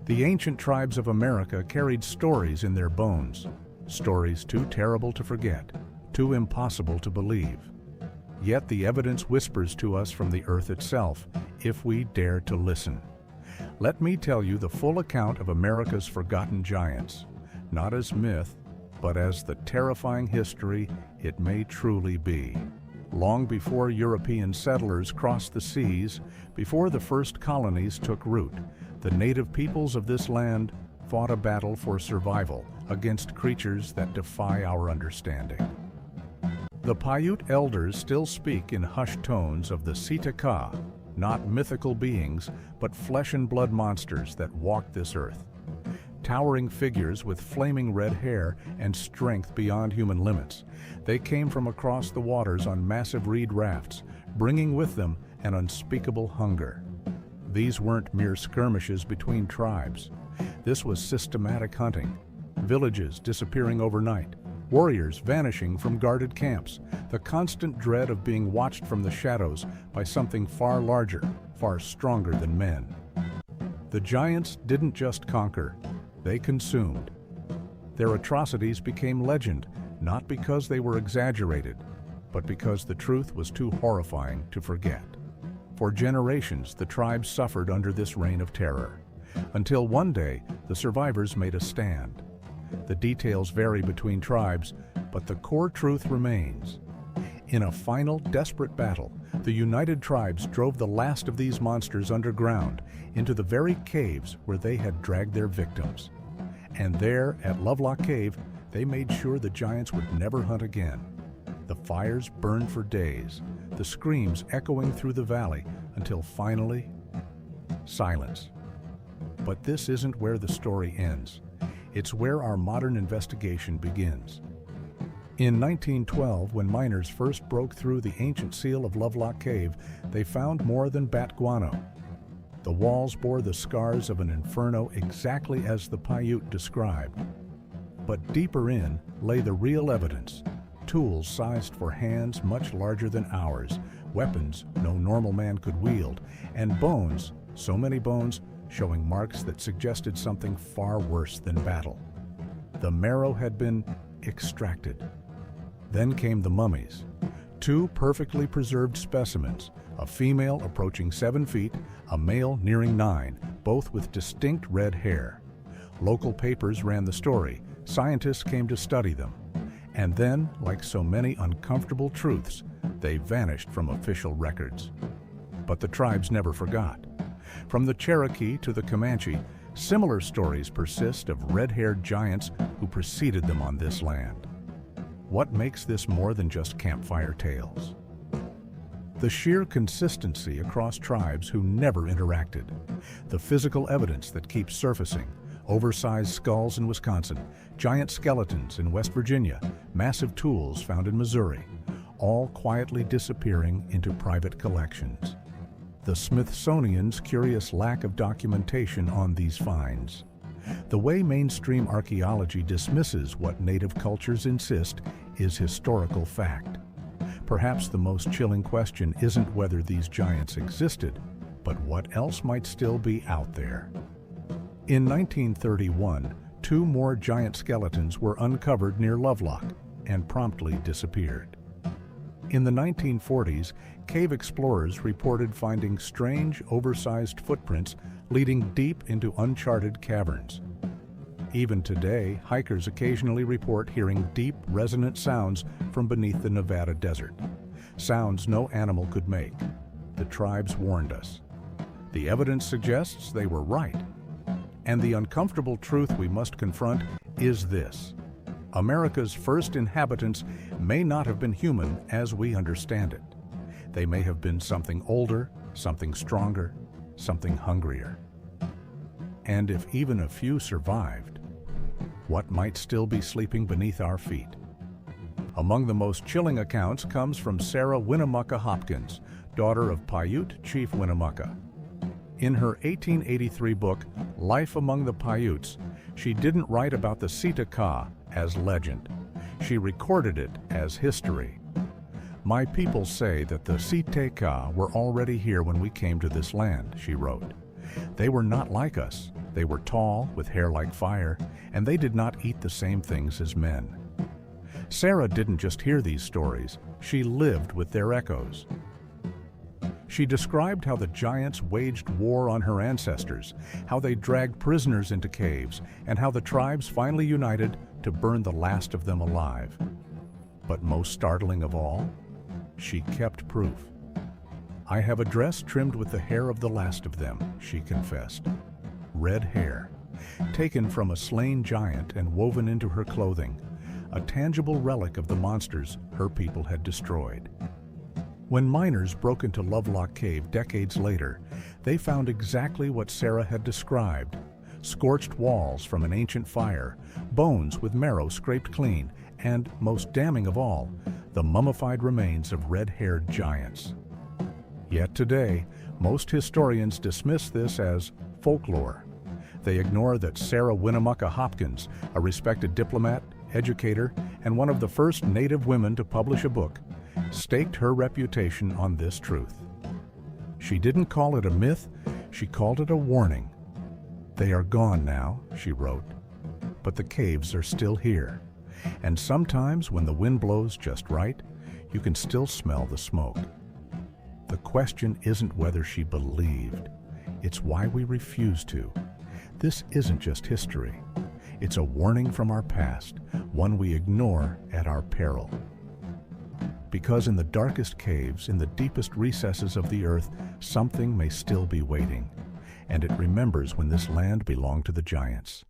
The ancient tribes of America carried stories in their bones, stories too terrible to forget, too impossible to believe. Yet the evidence whispers to us from the earth itself, if we dare to listen. Let me tell you the full account of America's forgotten giants, not as myth, but as the terrifying history it may truly be. Long before European settlers crossed the seas, before the first colonies took root, the native peoples of this land fought a battle for survival against creatures that defy our understanding. The Paiute elders still speak in hushed tones of the Sitaka, not mythical beings, but flesh and blood monsters that walked this earth. Towering figures with flaming red hair and strength beyond human limits, they came from across the waters on massive reed rafts, bringing with them an unspeakable hunger. These weren't mere skirmishes between tribes. This was systematic hunting, villages disappearing overnight, warriors vanishing from guarded camps, the constant dread of being watched from the shadows by something far larger, far stronger than men. The giants didn't just conquer, they consumed. Their atrocities became legend, not because they were exaggerated, but because the truth was too horrifying to forget. For generations, the tribes suffered under this reign of terror, until one day the survivors made a stand. The details vary between tribes, but the core truth remains. In a final, desperate battle, the united tribes drove the last of these monsters underground into the very caves where they had dragged their victims. And there, at Lovelock Cave, they made sure the giants would never hunt again. The fires burned for days, the screams echoing through the valley, until finally, silence. But this isn't where the story ends. It's where our modern investigation begins. In 1912, when miners first broke through the ancient seal of Lovelock Cave, they found more than bat guano. The walls bore the scars of an inferno exactly as the Paiute described. But deeper in lay the real evidence, tools sized for hands much larger than ours, weapons no normal man could wield, and bones, so many bones, showing marks that suggested something far worse than battle. The marrow had been extracted. Then came the mummies, two perfectly preserved specimens, a female approaching 7 feet, a male nearing 9, both with distinct red hair. Local papers ran the story, scientists came to study them, and then, like so many uncomfortable truths, they vanished from official records. But the tribes never forgot. From the Cherokee to the Comanche, similar stories persist of red-haired giants who preceded them on this land. What makes this more than just campfire tales? The sheer consistency across tribes who never interacted, the physical evidence that keeps surfacing, oversized skulls in Wisconsin, giant skeletons in West Virginia, massive tools found in Missouri, all quietly disappearing into private collections. The Smithsonian's curious lack of documentation on these finds. The way mainstream archaeology dismisses what native cultures insist is historical fact. Perhaps the most chilling question isn't whether these giants existed, but what else might still be out there. In 1931, 2 more giant skeletons were uncovered near Lovelock and promptly disappeared. In the 1940s, cave explorers reported finding strange, oversized footprints leading deep into uncharted caverns. Even today, hikers occasionally report hearing deep, resonant sounds from beneath the Nevada desert. Sounds no animal could make. The tribes warned us. The evidence suggests they were right. And the uncomfortable truth we must confront is this: America's first inhabitants may not have been human as we understand it. They may have been something older, something stronger, something hungrier. And if even a few survived, what might still be sleeping beneath our feet? Among the most chilling accounts comes from Sarah Winnemucca Hopkins, daughter of Paiute Chief Winnemucca. In her 1883 book, Life Among the Paiutes, she didn't write about the Sitaka as legend. She recorded it as history. My people say that the Sitaka were already here when we came to this land, she wrote. They were not like us. They were tall, with hair like fire, and they did not eat the same things as men. Sarah didn't just hear these stories, she lived with their echoes. She described how the giants waged war on her ancestors, how they dragged prisoners into caves, and how the tribes finally united to burn the last of them alive. But most startling of all, she kept proof. "I have a dress trimmed with the hair of the last of them," she confessed. Red hair, taken from a slain giant and woven into her clothing, a tangible relic of the monsters her people had destroyed. When miners broke into Lovelock Cave decades later, they found exactly what Sarah had described: scorched walls from an ancient fire, bones with marrow scraped clean, and, most damning of all, the mummified remains of red-haired giants. Yet today, most historians dismiss this as folklore. They ignore that Sarah Winnemucca Hopkins, a respected diplomat, educator, and one of the first Native women to publish a book, staked her reputation on this truth. She didn't call it a myth, she called it a warning. "They are gone now," she wrote, "but the caves are still here. And sometimes when the wind blows just right, you can still smell the smoke." The question isn't whether she believed, it's why we refuse to. This isn't just history. It's a warning from our past, one we ignore at our peril. Because in the darkest caves, in the deepest recesses of the earth, something may still be waiting, and it remembers when this land belonged to the giants.